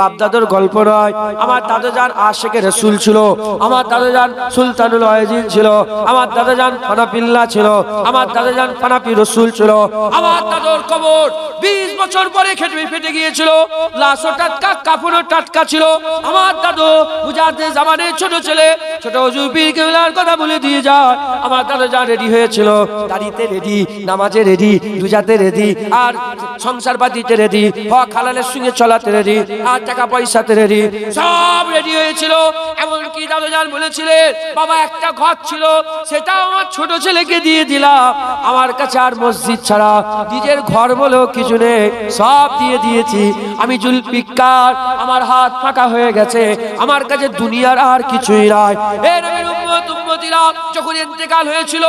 বাপদাদার গল্প নয়। আমার দাদাজান আশিকে রাসূল ছিল, আমার দাদাজান সুলতানুল ওয়াজিন ছিল, আমার দাদাজান ফানাফিল্লাহ ছিল, আমার দাদাজান ফানাফি রাসূল ছিল। আমার দাদার কবর 20 বছর পরে ফেটে গিয়েছিল, লাশও টাটকা, কাফনও টাটকা ছিল। আমার দাদু মুজাদ্দিদ জামানের ছোট ছেলে, ছোট হুজুর পীর কেবলার কথা বলে দিয়ে যায়। আমার দাদাজান রেডি হয়েছিল, দাড়িতে রেডি, নামাজে রেডি, রোজাতে রেডি, আর সংসার পাতিতে রেডি, হক হালালের সঙ্গে চলাতে রেডি, আর টাকা পয়সাতে রেডি, সব রেডি হয়েছিল। এমনকি দাদাজান বলেছিলেন, বাবা একটা ঘর ছিল, সেটা আমার ছোট ছেলেকে দিয়ে দিলাম। আমার কাছে আর মসজিদ ছাড়া নিজের ঘর বলেও কিছু নেই, সব দিয়ে দিয়েছি। আমি জুলফিকার, আমার হাত ফাঁকা হয়ে গেছে, আমার কাছে দুনিয়ার আর কিছুই নাই। এ নবীর উম্মত উম্মতিরা, যখন ইন্তেকাল হয়েছিল,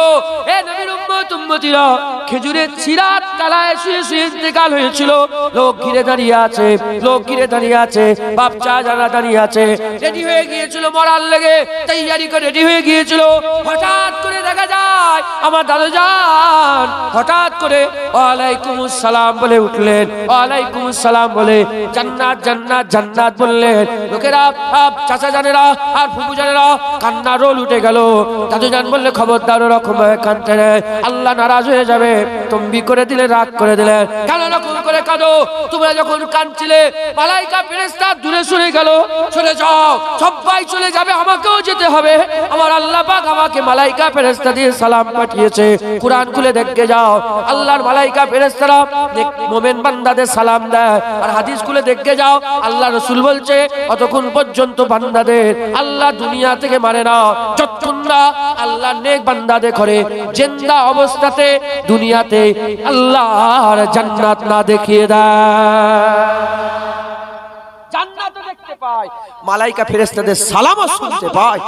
এ নবীর উম্মত উম্মতিরা, খেজুরের চিরাত তলায় শুয়ে শুয়ে ইন্তেকাল হয়েছিল। লোক ঘিরে দাঁড়িয়ে আছে, লোক ঘিরে দাঁড়িয়ে আছে, বাচ্চা যারা দাঁড়িয়ে আছে, রেডি হয়ে গিয়েছিল মরার লেগে, তৈয়ারি করে রেডি হয়ে গিয়েছিল। হঠাৎ করে দেখা যায় আমার দাদাজান হঠাৎ করে ওয়ালাইকুমুস সালাম বলে উঠলেন, ওয়ালাইকুমুস সালাম বলে জান্নাত জান্নাত জান্নাত বললেন। লোকেরা, চাচা জানেরা আর ফুফু জানেরা কান্না রোল উঠে গেল। দাদুজান বললে, খবরদার ওরকম ভাবে কাঁদতে নেই, আল্লাহ নারাজ হয়ে যাবে। তম্বি করে দিলে, রাগ করে দিলেন, কেন এরকম করে কাঁদো? তোমরা যখন কাঁদছিলে মালাইকা ফেরেশতা দূরে সরে গেল, চলে যাও, সবাই চলে যাবে, আমাকেও যেতে হবে। আমার আল্লাহ পাক আমাকে মালাইকা ফেরেশতা দিয়ে সালাম পাঠিয়েছে। কুরআন খুলে দেখে যাও, আল্লাহর মালাইকা ফেরেশতারা মুমিন বান্দাদের সালাম দেয়। আর হাদিস খুলে দেখে যাও, আল্লাহ রাসূল বলছে, অতক্ষণ পর্যন্ত বান্দাদের আল্লাহ দুনিয়া থেকে মারে না, যতক্ষণ না আল্লাহ নেক বান্দাদের করে জিন্দা অবস্থাতে দুনিয়াতে আল্লাহর জান্নাত না দেখিয়ে দেয়। জান্নাতও দেখতে পায়, মালাইকা ফেরেশতাদের সালামও শুনতে পায়।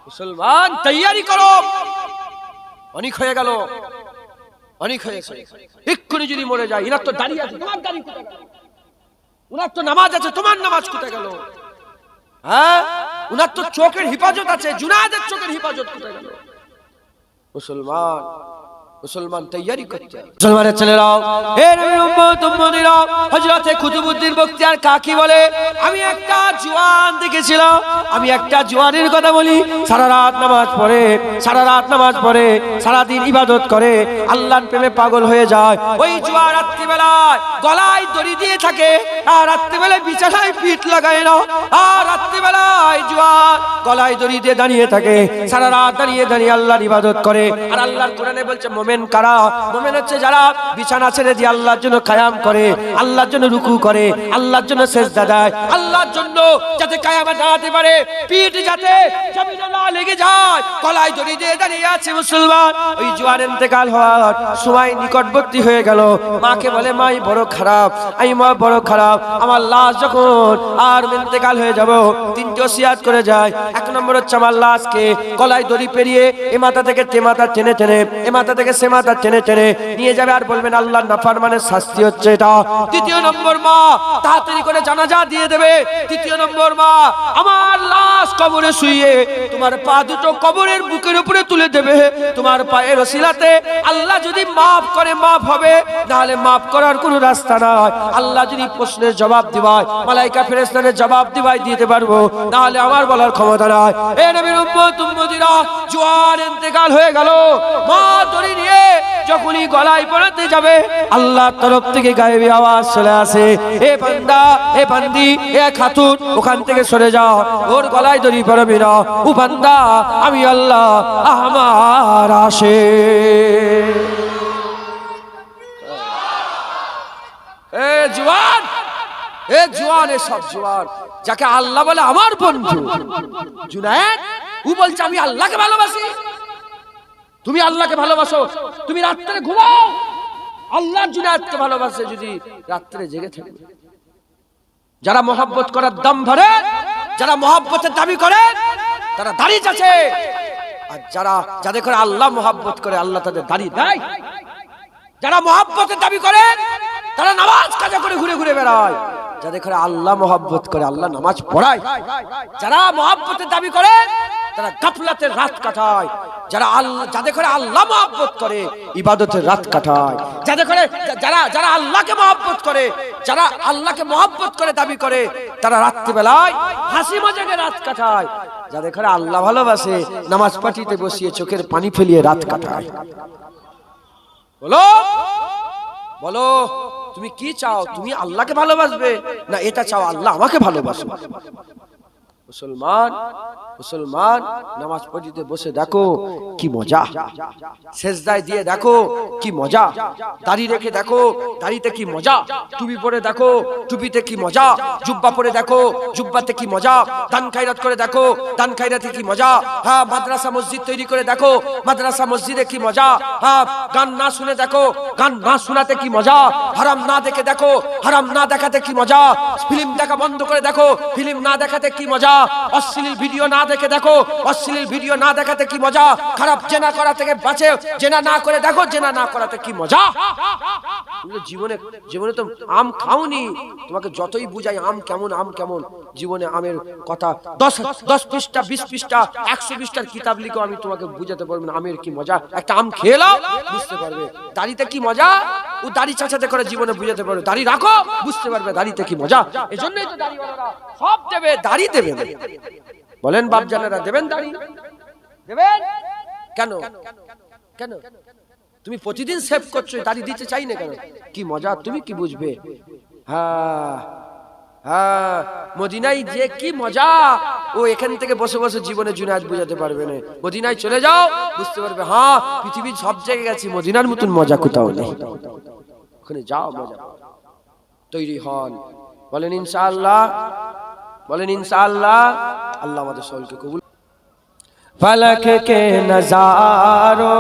মুসলমান তৈয়ারি করো, অনেক হয়ে গেল, অনেক হয়েছে। এক্ষুনি যদি মরে যায়, ইনার তো দাঁড়িয়ে আছে, তোমার দাঁড়িয়ে কোথায় গেল? উনার তো নামাজ আছে, তোমার নামাজ কোথায় গেল? হ্যাঁ, উনার তো চোখের হিফাজত আছে, জুনায়েদের চোখের হিফাজত কোথায় গেল? মুসলমান, মুসলমান তৈয়ারি করতে। মুসলমানের ছেলেরাও, হে নবীর উম্মত উম্মতিরা, হযরতে কুতুবউদ্দিন বখতিয়ার কাকি বলে, আমি একটা জওয়ান দেখেছিলাম। আমি একটা জওয়ানের কথা বলি, সারা রাত নামাজ পড়ে, সারা রাত নামাজ পড়ে, সারা দিন ইবাদত করে, আল্লাহর প্রেমে পাগল হয়ে যায়। ওই জওয়ান রাত্রিবেলায় গলায় দড়ি দিয়ে থাকে, আর রাত্রিবেলায় বিছানায় পিঠ লাগায় না, আর রাত্রিবেলায় জওয়ান গলায় দড়ি দিয়ে দাঁড়িয়ে থাকে, সারা রাত দাঁড়িয়ে দাঁড়িয়ে আল্লাহর ইবাদত করে। আর আল্লাহর কোরআনে বলছে, মুমিন কারা? মুমিন হচ্ছে যারা বিছানা ছেড়ে দিয়ে আল্লাহর জন্য কিয়াম করে, আল্লাহর জন্য রুকু করে, আল্লাহর জন্য সিজদা দেয়, আল্লাহর জন্য যাতে কিয়ামে দাঁড়াতে পারে, পিঠ যাতে জমিনে না লেগে যায়, গলায় দড়ি দিয়ে দাঁড়িয়ে আছে। মুসলমান, ওই জওয়ান ইন্তেকাল হওয়ার সময় নিকটবর্তী হয়ে গেল। মাকে বলে, মাই বড় খারাপ, আমি মা বড় খারাপ, আমার লাশ যখন আর ইন্তেকাল হয়ে যাব, তিনটি ওসিয়াত করে যায়। এক নম্বর হচ্ছে, আমার লাশকে গলায় দড়ি পেরিয়ে এ মাথা থেকে তে মাথা টেনে টেনে, এ মাথা থেকে সে মাথা টেনে টেনে নিয়ে যাবে, আর বলবেন আল্লাহর নাফরমানের শাস্তি হচ্ছে এটা। দ্বিতীয় নম্বর, মা তাড়াতাড়ি করে জানাজা দিয়ে দেবে। তৃতীয় নম্বর, মা আমার লাশ কবরে শুইয়ে তোমার পা দুটো কবরের বুকের উপরে তুলে দেবে। তোমার পায়ের ওসিলাতে আল্লাহ যদি মাফ করে মাফ হবে, নাহলে মাফ করার কোনো রাস্তা নাই। আল্লাহ যদি প্রশ্নের জবাব দিবায়, মালাইকা ফেরেশতাদের জবাব দিবায় দিতে পারবো, নাহলে আমার বলার ক্ষমতা নাই। এ নবীর উম্মত উম্মতিরা, জওয়ান ইন্তেকাল হয়ে গেল। মা দড়ি নিয়ে যখনই গলায় পড়াতে যাবে, আল্লাহর তরফ থেকে গায়েবী আওয়াজ চলে আসে, এ বান্দা, এ বান্দি, এ খাতুন, ওখান থেকে সরে যাও, ওর গলায় দড়ি পড়াবি না। ও বান্দা, আমি আল্লাহ, আমার আসে। এ জওয়ান, এ জওয়ান, এ সব জওয়ান যাকে আল্লাহ বলে আমার বন্ধু, জুনায়েদ, ও বলছে আমি আল্লাহকে ভালোবাসি। তুমি আল্লাহকে ভালোবাসো, তুমি রাত্রে ঘুমাও, আল্লাহ জুনায়েদকে ভালোবাসে যদি রাত্রে জেগে থাকে। যারা মহব্বত করার দম ধরে, যারা মহব্বতের দাবি করে, তারা দাড়ি চাচে। আর যাদের করে আল্লাহ মহব্বত করে, আল্লাহ তাদের দাড়ি দেয়। যারা মহব্বতের দাবি করে, তারা নামাজ কাজা করে ঘুরে ঘুরে বেড়ায়। যাদের করে আল্লাহ মহব্বত করে, আল্লাহ নামাজ পড়ায়। যারা মহব্বতের দাবি করে, তারা গাফলাতের রাত কাটায়। যারা আল্লাহ, যাদের ঘরে আল্লাহ মহব্বত করে, ইবাদতের রাত কাটায়। যাদের ঘরে যারা আল্লাহকে মহব্বত করে, যারা আল্লাহকে মহব্বত করে দাবি করে, তারা রাত্রিবেলায় হাসি মজাকে রাত কাটায়। যাদের ঘরে আল্লাহ ভালোবাসে, নামাজ পাঠিতে বসিয়ে চোখের পানি ফেলিয়ে রাত কাটায়। বলো বলো, তুমি কি চাও? তুমি আল্লাহকে ভালোবাসবে, না এটা চাও আল্লাহ আমাকে ভালোবাসবে? মুসলমান মুসলমান নামাজ পড়িতে বসে দেখো কি মজা, সেজদায় দিয়ে দেখো কি মজা, দাড়ি রেখে দেখো দাড়িতে কি মজা, টুপি পরে দেখো টুপিতে কি মজা, জুব্বা পরে দেখো জুব্বাতে কি মজা, দান খায়রাত করে দেখো দান খায়রাতে কি মজা। হ্যাঁ, মাদ্রাসা মসজিদ তৈরি করে দেখো মাদ্রাসা মসজিদে কি মজা। হ্যাঁ, গান না শুনে দেখো গান না শোনাতে কি মজা। হারাম না দেখে দেখো হারাম না দেখাতে কি মজা। ফিল্ম দেখা বন্ধ করে দেখো ফিল্ম না দেখাতে কি মজা। অশ্লীল ভিডিও না দেখে দেখো অশ্লীল ভিডিও না দেখাতে কি মজা। খারাপ জেনা করা থেকে বাঁচে জেনা না করে দেখো জেনা না করাতে কি মজা। জীবনে জীবনে তো আম খাওনি, তোমাকে যতই বুঝাই আম কেমন আম কেমন, জীবনে আমের কথা 10 পৃষ্ঠা 20 পৃষ্ঠা 100 পৃষ্ঠার কিতাব লিখো, আমি তোমাকে বুঝাতে পারবো না আমের কি মজা। একটা আম খেয়ে নাও বুঝতে পারবে দাড়িতে কি মজা। ও দাড়ি চাচাতে করে জীবনে বুঝাতে পারবে, দাড়ি রাখো বুঝতে পারবে দাড়িতে কি মজা। এজন্যই তো দাড়িওয়ালারা সব দেবে, দাড়ি দেবে। বলেন বাপজানেরা, দেবেন দাড়ি? দেবেন কেন? কেন তুমি প্রতিদিন সেভ করছো, দাড়ি দিতে চাই না কেন? কি মজা, তুমি কি বুঝবে? হ্যাঁ হ্যাঁ, মদিনায় যে কি মজা, ও এখান থেকে বসে বসে জীবনে জুনায়েদ বুঝাতে পারবে না। মদিনায় চলে যাও বুঝতে পারবে, হ্যাঁ পৃথিবীর সব জায়গায় গেছি, মদিনার মতন মজা কোথাও নেই। ওখানে যাও মজা। তৈরি হন, বলেন ইনশাআল্লাহ, বলেন ইনশাআল্লাহ। আল্লাহ আমাদের সকলকে কবুল। ফলক কে নজারো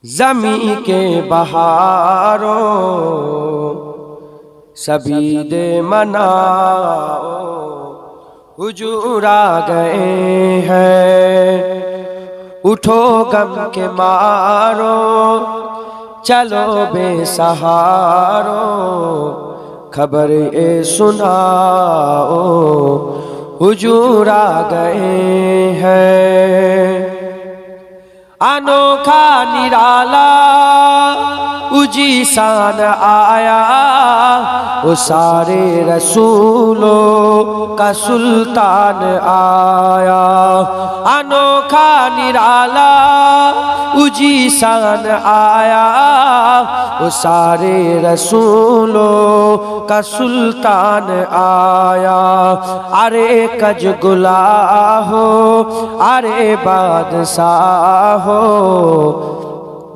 ज़मी के बहारों सभी दे मनाओ हुजूर आ गए हैं। उठो गम के मारो चलो बेसहारो खबर ए सुनाओ हुजूर आ गए हैं। अनोखा निराला उजी शान आया वो सारे रसूलों का सुल्तान आया। अनोखा निराला उजी शान आया वो सारे रसूलों का सुल्तान आया। अरे कज गुला हो अरे बादशाह हो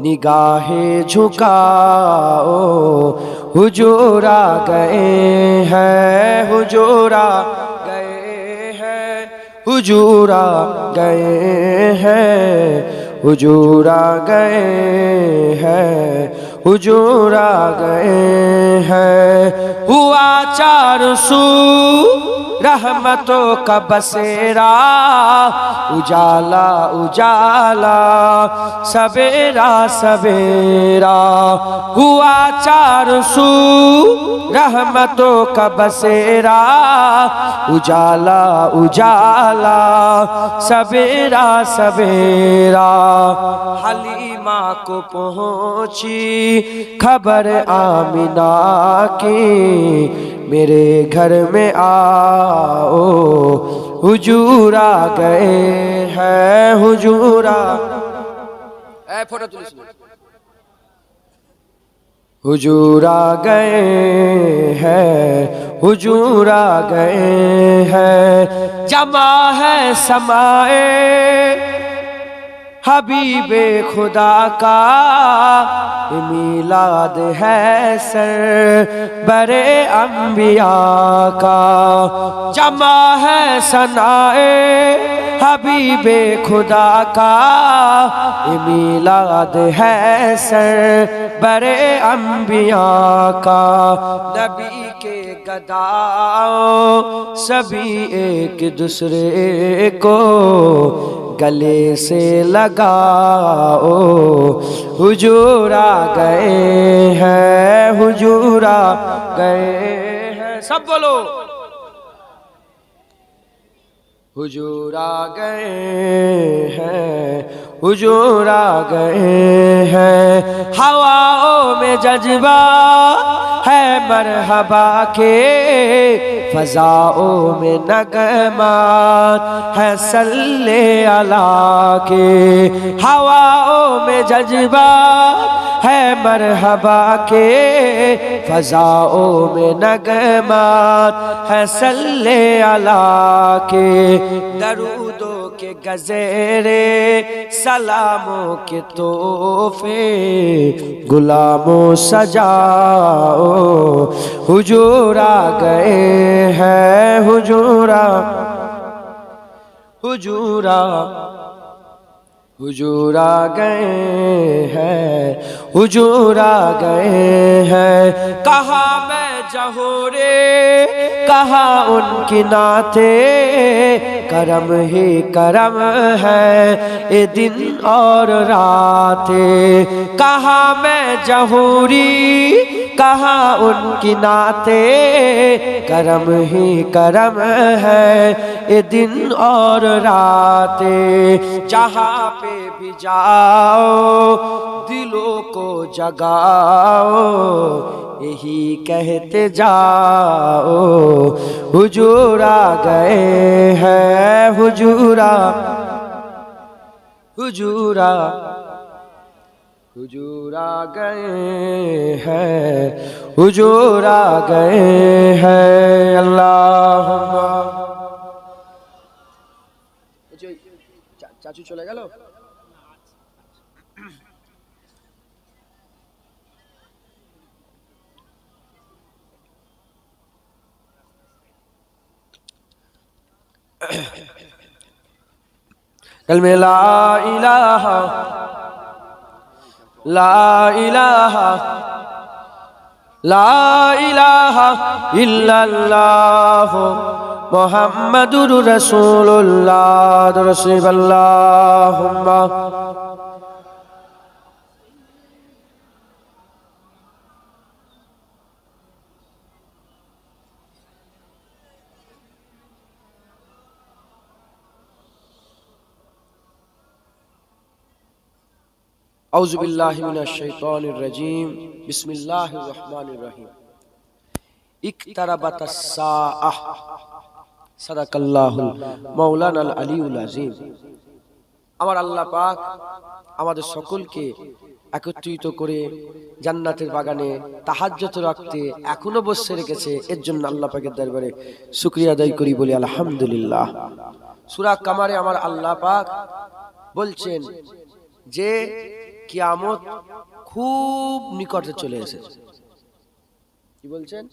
निगाहे झुकाओ हुजूर आ गए हैं। हुजूर आ गए हैं। हुजूर आ गए हैं। हुजूर आ गए हैं। हुजूर आ गए हैं। हुआ चारों सू रहमतों का बसेरा उजाला उजाला सवेरा सवेरा। हुआ चारों सू रहमतों का बसेरा उजाला उजाला सवेरा सवेरा। हलीमा को पहुंची खबर आमिना की मेरे घर में आओ हुजूर आ गए हैं। हुजूर आ हुजूर आ गए हैं। हुजूर आ गए हैं। जमा है समाए हबीबे खुदा का मिलाद है सर बरे अंबिया का। जमा है सनाए हबीबे खुदा का मिलाद है सर बरे अंबिया का। नबी के गदाओं सभी एक दूसरे को गले से लगाओ हुजूर आ गए हैं। हुजूर आ गए हैं। सब बोलो हुजूर आ गए हैं, हुजूर आ गए हैं। हवाओं में जज्बा है मरहबा के, फजाओं में नगमात है सल्ले अला के। हवाओं में जज्बा है मरहबा के, फजाओं में नगमात है सल्ले अला के। दरूदों के गज़ेरे सलामों के तोहफे गुलामों सजाओ, हुजूर आ गए हैं, हुजूर आ गए हैं, हुजूर आ गए हैं। कहा मैं जहोरे कहा उनकी नाते, करम ही करम है ये दिन और रातें। कहा मैं जहूरी कहा उनकी नाते, करम ही करम है ये दिन और रातें। जहाँ पे भी जाओ दिलों को जगाओ, यही कहते जाओ, हुजूर आ गए हैं, हुजूर आ गए हैं, हुजूर आ गए हैं। अल्लाहुम्मा। चाचू चले গেল। कलमे ला इलाहा इल्लल्लाह मुहम्मदुर रसूलुल्लाह। अल्लाहुम्मा औज़ु बिल्लाहि मिनश शैतानिर रजीम। बिस्मिल्लाहिर रहमानिर रहीम। इक्तरबतस साअह। सदाकाल्लाहुल मौलानाल अलीउल अज़ीम। আমার আল্লাহ পাক আমাদের সকলকে একত্রিত করে জান্নাতের বাগানে তাহাজ্জুদ রাখতে এখনো বসে রেখেছে, এর জন্য আল্লাহ পাকের দরবারে শুকরিয়া আদায় করি, বলি আলহামদুলিল্লাহ। সূরা কামারে আমার আল্লাহ পাক বলছেন যে কিয়ামত খুব নিকটে চলে এসেছে। কি বলছেন?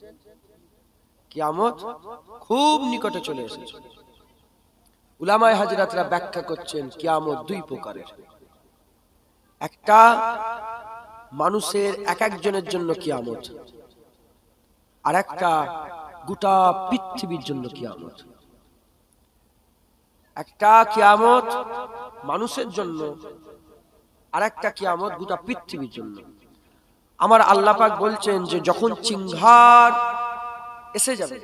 কিয়ামত খুব নিকটে চলে এসেছে। উলামায়ে হাজরাতরা ব্যাখ্যা করছেন কিয়ামত দুই প্রকারের। একটা মানুষের এক একজনের জন্য কিয়ামত, আর একটা গোটা পৃথিবীর জন্য কিয়ামত। একটা কিয়ামত মানুষের জন্য, আর একটা কিয়ামত গোটা পৃথিবীর জন্য। আমার আল্লাহ পাক বলছেন যে যখন চিংহার এসে যাবে,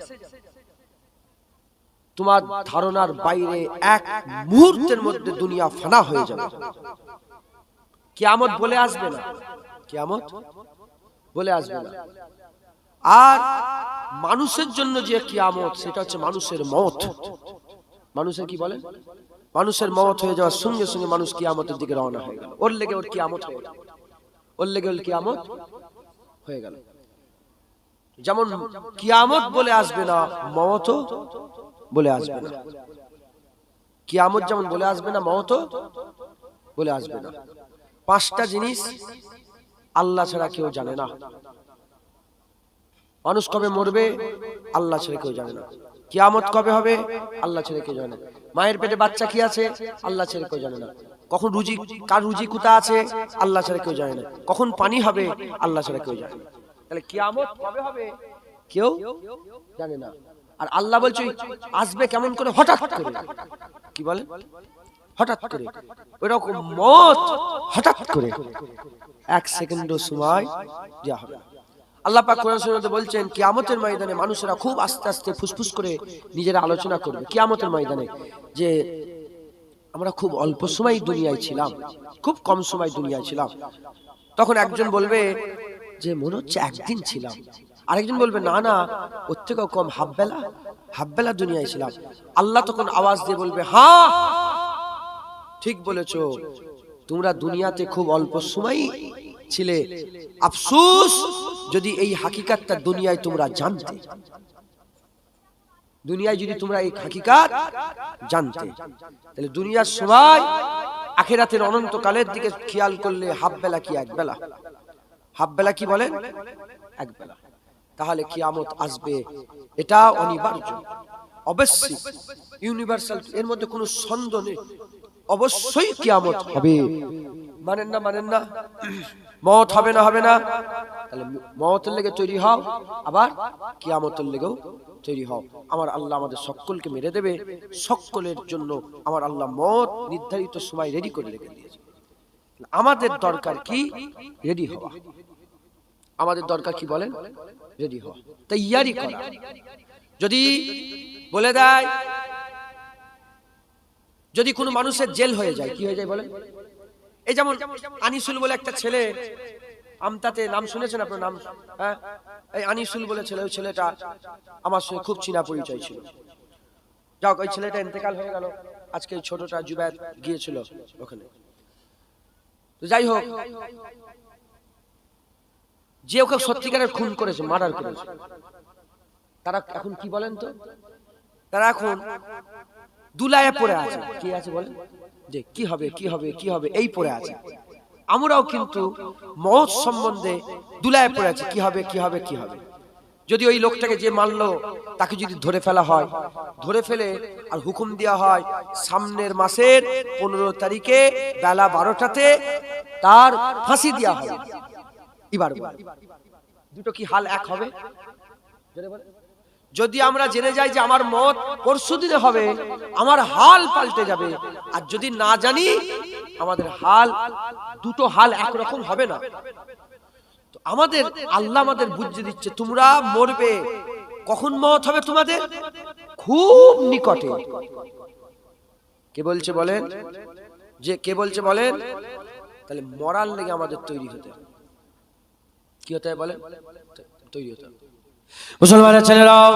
তোমার ধারণার বাইরে এক মুহূর্তের মধ্যে দুনিয়া ফানা হয়ে যাবে, কিয়ামত বলে আসবে না, কিয়ামত বলে আসবে না। আর মানুষের জন্য যে কিয়ামত, সেটা হচ্ছে মানুষের মওত। মানুষের কি বলে? মানুষের মওত হয়ে যাওয়ার সঙ্গে সঙ্গে মানুষ কিয়ামতের দিকে রওনা হয়ে গেল। ওর লেগে ওর কিয়ামত হয়ে গেল, ওর লেগে ওর কিয়ামত হয়ে গেল। যেমন কিয়ামত বলে আসবে না, মওতও বলে আসবে না। কিয়ামত যেমন বলে আসবে না, মওতও বলে আসবে না। পাঁচটা জিনিস আল্লাহ ছাড়া কেউ জানে না। মানুষ কবে মরবে আল্লাহ ছাড়া কেউ জানে না। কিয়ামত কবে হবে আল্লাহ ছাড়া কেউ জানে না। মায়ের পেটে বাচ্চা কি আছে আল্লাহ ছাড়া কেউ জানে না। কখন রুজি, কার রুজি কোথা আছে আল্লাহ ছাড়া কেউ জানে না। কখন পানি হবে আল্লাহ ছাড়া কেউ জানে না। তাহলে কিয়ামত কবে হবে কেউ জানে না। আর আল্লাহ বলছে আসবে কেমন করে? হঠাৎ করে। কি বলে? হঠাৎ করে। ওইরকম মত হঠাৎ করে, এক সেকেন্ডও সময় দেওয়া হবে। আল্লাহ পাক কোরআন শরীফে বলছেন কিয়ামতের ময়দানে মানুষেরা খুব আস্তে আস্তে ফুসফুস করে নিজেরা আলোচনা করবে কিয়ামতের ময়দানে যে আমরা খুব অল্প সময় দুনিয়ায় ছিলাম, খুব কম সময় দুনিয়ায় ছিলাম। তখন একজন বলবে যে মনে হচ্ছে একদিন ছিলাম, আরেকজন বলবে না না ওর থেকেও কম, হাফ বেলা দুনিয়ায় ছিলাম। আল্লাহ তখন আওয়াজ দিয়ে বলবে হ্যাঁ ঠিক বলেছো, তোমরা দুনিয়াতে খুব অল্প সময় ছিলে, আফসোস যদি এই হাকিকাতটা দুনিয়ায় তোমরা জানতে, দুনিয়ায় যদি তোমরা এই হাকিকাত জানতে, তাহলে দুনিয়ার সময় আখিরাতের অনন্তকালের দিকে খেয়াল করলে হাফ বেলা কি এক বেলা, হাফ বেলা কি বলেন এক বেলা। তাহলে কিয়ামত আসবে, এটা অনিবার্য, অবশ্যই ইউনিভার্সাল, এর মধ্যে কোনো সন্দেহ নেই, অবশ্যই কিয়ামত হবে। মানেন না মওত হবে না তাহলে মওতের লেগে তৈরি হও, আবার কিয়ামতের লেগেও তৈরি হও। আমার আল্লাহ আমাদের সকলকে মেরে দেবে, সকলের জন্য আমার আল্লাহ মওত নির্ধারিত সময় রেডি করে রেখে দিয়েছে। আমাদের দরকার কি রেডি হওয়া, আমাদের দরকার কি বলেন রেডি হওয়া, তৈয়ারি করা। যদি বলে দেয়, যদি কোনো মানুষের জেল হয়ে যায়, কি হয়ে যায় বলেন? এই যেমন আনিসুল বলে একটা ছেলে, আমতাতে নাম শুনেছেন আপনার নাম? হ্যাঁ, এই আনিসুল বলে ছেলে, ওই ছেলেটা আমার সঙ্গে খুব চিনা পরিচয় ছিল। যাক, ওই ছেলেটা ইন্তেকাল হয়ে গেল, আজকে এই ছোটটা জুবায়ের গিয়েছিল ওখানে। তো যাই হোক, যে ওকে সত্যিকারের খুন করেছে, মার্ডার করেছে, তারা এখন কি বলেন তো? তারা এখন দুলায়ে পড়ে আছে। কি আছে বলেন? যে কি হবে এই পড়ে আছে। আমরাও কিন্তু মওত সম্বন্ধে দুলায়ে পড়ে আছি, কি হবে। যদি ওই লোকটাকে যে মারলো তাকে যদি ধরে ফেলা হয়, ধরে ফেলে আর হুকুম দেওয়া হয় সামনের মাসের 15 তারিখে বেলা 12টাতে তার ফাঁসি দেওয়া হবে, এবার দুটো কি হাল এক হবে? যদি আমরা জেনে যাই যে আমার মওত পরশু দিনে হবে, আমার হাল পাল্টে যাবে। আর যদি না জানি, আমাদের হাল, দুটো হাল একরকম হবে না। তো আমাদের আল্লাহ আমাদের বুঝিয়ে দিচ্ছে তোমরা মরবে, কখন মওত হবে তোমাদের? খুব নিকটে। কে বলছে বলেন? যে কে বলছে বলেন? তাহলে মরার লেগে আমাদের তৈরি হতে হবে। কি হতে হবে বলেন? তৈরি হতে হবে। মুসলমানের ছেলেরাও,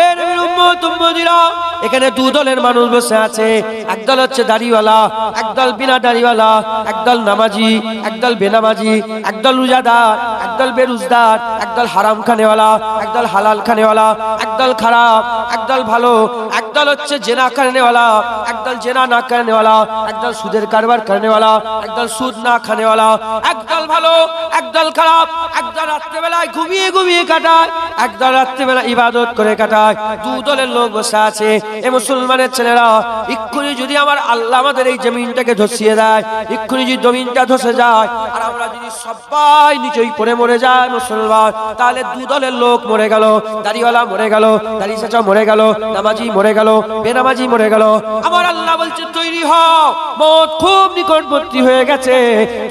এ নবীর উম্মত উম্মতিরা, এখানে দু দলের মানুষ বসে আছে। একদল হচ্ছে দাড়িওয়ালা, একদল বিনা দাড়িওয়ালা, একদল নামাজি, একদল বেনামাজি, একদল রোজাদার, একদল বেরোজগার, একদল হারাম খানেওয়ালা, একদল হালাল খানেওয়ালা, একদল খারাপ, একদল ভালো, একদল হচ্ছে জেনা খানেওয়ালা, একদল জেনা না খানেওয়ালা, একদল সুদের কারবার খানেওয়ালা, একদল সুদ না খানেওয়ালা, একদল ভালো, একদল খারাপ, একদল রাত্রেবেলায় ঘুমিয়ে কাটায়, একদল রাত্রিবেলা ইবাদত করে কাটায়। দু দলের লোক বসে আছে। এ মুসলমানের ছেলেরা, এক্ষুনি যদি আমার আল্লাহ আমাদের এই জমিনটাকে ধসিয়ে দেয়, এক্ষুনি যদি জমিনটা ধসে যায় আর আমরা যদি সবাই নিচেই পড়ে মরে যায় মুসলমান, তাহলে দু দলের লোক মরে গেল। দাড়িওয়ালা মরে গেল, দাড়ি চাচা মরে গেল, নামাজি মরে গেল, বেনামাজি মরে গেল। আমার আল্লাহ বলছে তৈরি হও, মওত খুব নিকটবর্তী হয়ে গেছে,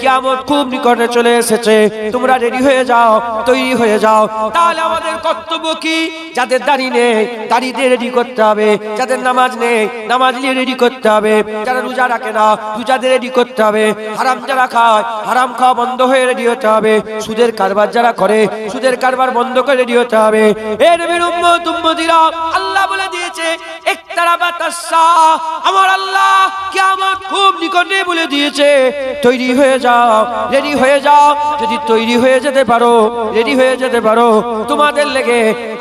কিয়ামত খুব নিকটে চলে এসেছে, তোমরা রেডি হয়ে যাও, তৈরি হয়ে যাও। তাহলে আমাদের কর্তব্য কি? যাদের দাড়ি নেই, দাড়িদের রেডি করতে হবে। যাদের নামাজ নেই, নামাজ নিয়ে রেডি করতে হবে। যারা রোজা রাখে না, রোজাদের রেডি করতে হবে। হারাম যারা খায়, হারাম খাওয়া বন্ধ হয়ে রেডি হতে হবে। সুদের কারবার যারা করে, সুদের কারবার বন্ধ করে রেডি হতে হবে। এ নবীর উম্মত উম্মতিরা, আল্লাহ বলে দিয়েছে ইকতারাবাতাস সাআ, আমার আল্লাহ কিয়ামত খুব নিকটে বলে দিয়েছে, তৈরি হয়ে যাও, রেডি হয়ে যাও। যদি তৈরি হয়ে যেতে পারো, রেডি হয়ে যেতে পারো, তোমাদের লেগে